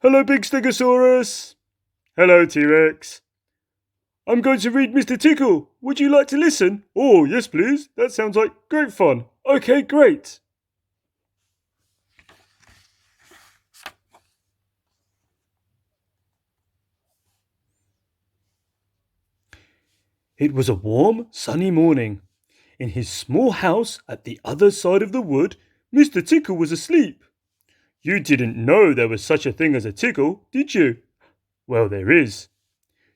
Hello, Big Stegosaurus. Hello, T-Rex. I'm going to read Mr. Tickle. Would you like to listen? Oh, yes, please. That sounds like great fun. Okay, great. It was a warm, sunny morning. In his small house at the other side of the wood, Mr. Tickle was asleep. You didn't know there was such a thing as a tickle, did you? Well, there is.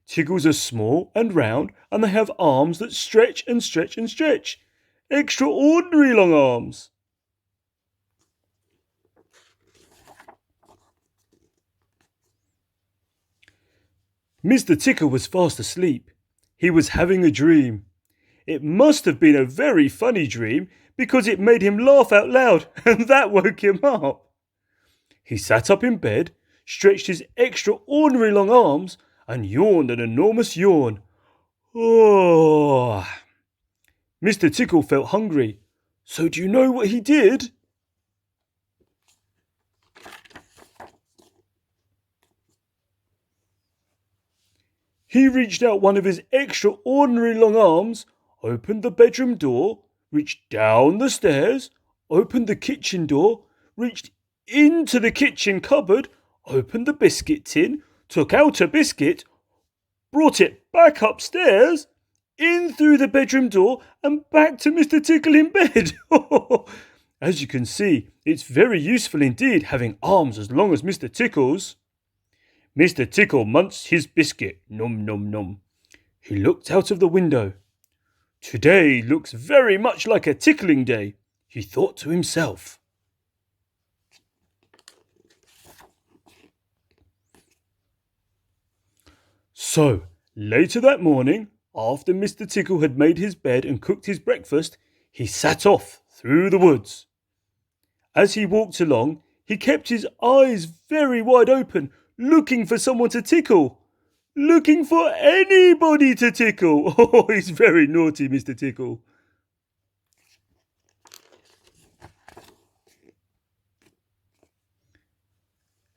Tickles are small and round, and they have arms that stretch and stretch and stretch. Extraordinary long arms. Mr. Tickle was fast asleep. He was having a dream. It must have been a very funny dream because it made him laugh out loud, and that woke him up. He sat up in bed, stretched his extraordinary long arms, and yawned an enormous yawn. Oh! Mr. Tickle felt hungry. So do you know what he did? He reached out one of his extraordinary long arms, opened the bedroom door, reached down the stairs, opened the kitchen door, reached into the kitchen cupboard, opened the biscuit tin, took out a biscuit, brought it back upstairs, in through the bedroom door, and back to Mr. Tickle in bed. As you can see, it's very useful indeed having arms as long as Mr. Tickle's. Mr. Tickle munched his biscuit. Nom nom nom. He looked out of the window. Today looks very much like a tickling day, he thought to himself. So, later that morning, after Mr. Tickle had made his bed and cooked his breakfast, he set off through the woods. As he walked along, he kept his eyes very wide open, looking for someone to tickle. Looking for anybody to tickle. Oh, he's very naughty, Mr. Tickle.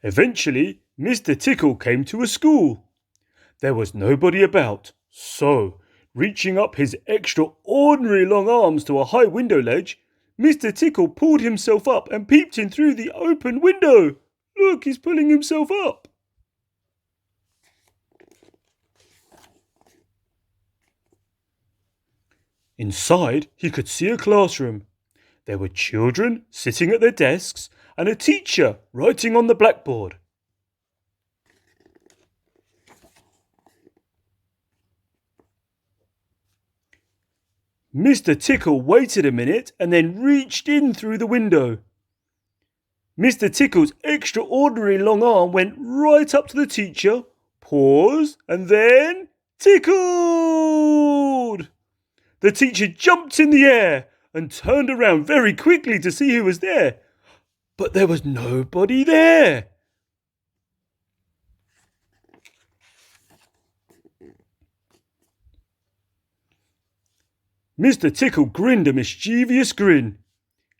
Eventually, Mr. Tickle came to a school. There was nobody about, so, reaching up his extraordinary long arms to a high window ledge, Mr. Tickle pulled himself up and peeped in through the open window. Look, he's pulling himself up. Inside, he could see a classroom. There were children sitting at their desks and a teacher writing on the blackboard. Mr. Tickle waited a minute and then reached in through the window. Mr. Tickle's extraordinary long arm went right up to the teacher, paused, and then tickled! The teacher jumped in the air and turned around very quickly to see who was there. But there was nobody there. Mr. Tickle grinned a mischievous grin.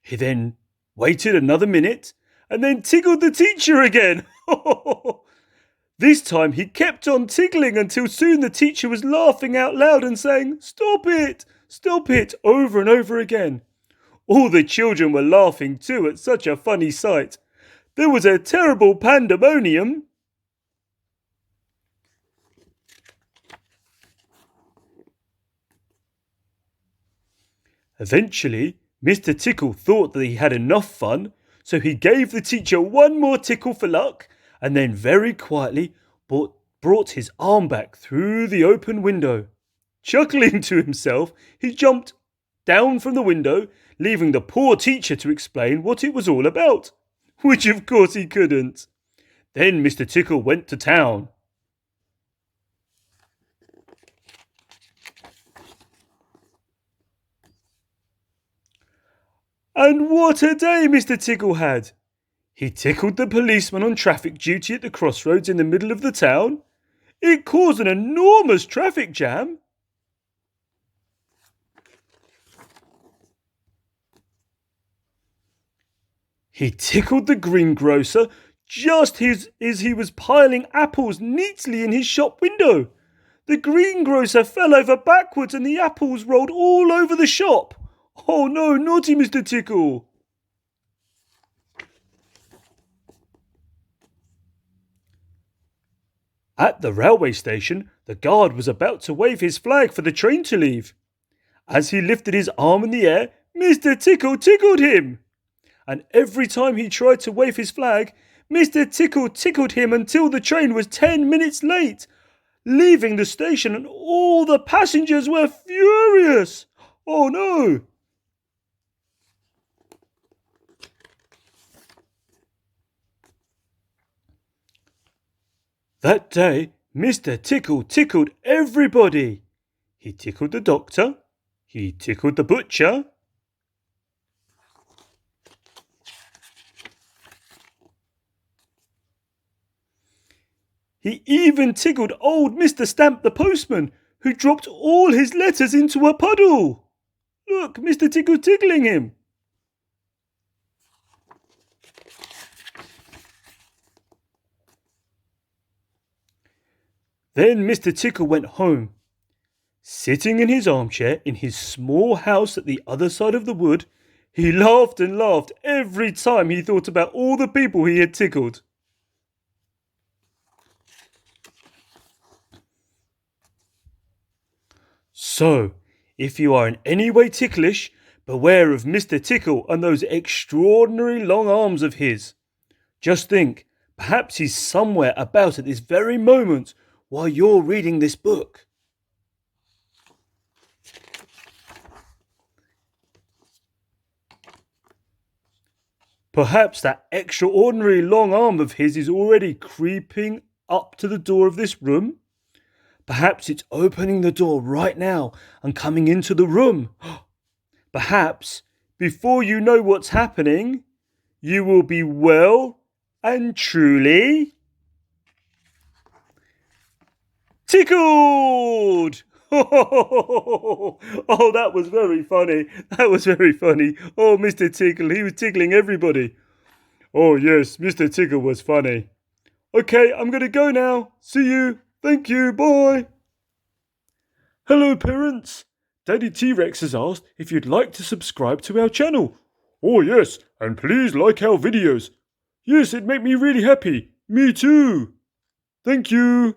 He then waited another minute and then tickled the teacher again. This time he kept on tickling until soon the teacher was laughing out loud and saying, "Stop it! Stop it!" over and over again. All the children were laughing too at such a funny sight. There was a terrible pandemonium. Eventually, Mr. Tickle thought that he had enough fun, so he gave the teacher one more tickle for luck and then very quietly brought his arm back through the open window. Chuckling to himself, he jumped down from the window, leaving the poor teacher to explain what it was all about, which of course he couldn't. Then Mr. Tickle went to town. And what a day Mr. Tickle had! He tickled the policeman on traffic duty at the crossroads in the middle of the town. It caused an enormous traffic jam. He tickled the greengrocer just as he was piling apples neatly in his shop window. The greengrocer fell over backwards and the apples rolled all over the shop. Oh no, naughty Mr. Tickle! At the railway station, the guard was about to wave his flag for the train to leave. As he lifted his arm in the air, Mr. Tickle tickled him. And every time he tried to wave his flag, Mr. Tickle tickled him until the train was 10 minutes late, leaving the station, and all the passengers were furious. Oh no! That day, Mr. Tickle tickled everybody. He tickled the doctor. He tickled the butcher. He even tickled old Mr. Stamp the postman, who dropped all his letters into a puddle. Look, Mr. Tickle tickling him. Then Mr. Tickle went home. Sitting in his armchair in his small house at the other side of the wood, he laughed and laughed every time he thought about all the people he had tickled. So, if you are in any way ticklish, beware of Mr. Tickle and those extraordinary long arms of his. Just think, perhaps he's somewhere about at this very moment while you're reading this book. Perhaps that extraordinary long arm of his is already creeping up to the door of this room. Perhaps it's opening the door right now and coming into the room. Perhaps, before you know what's happening, you will be well and truly tickled! Oh, that was very funny. That was very funny. Oh, Mr. Tickle, he was tickling everybody. Oh, yes, Mr. Tickle was funny. Okay, I'm going to go now. See you. Thank you. Bye. Hello, parents. Daddy T-Rex has asked if you'd like to subscribe to our channel. Oh, yes, and please like our videos. Yes, it'd make me really happy. Me too. Thank you.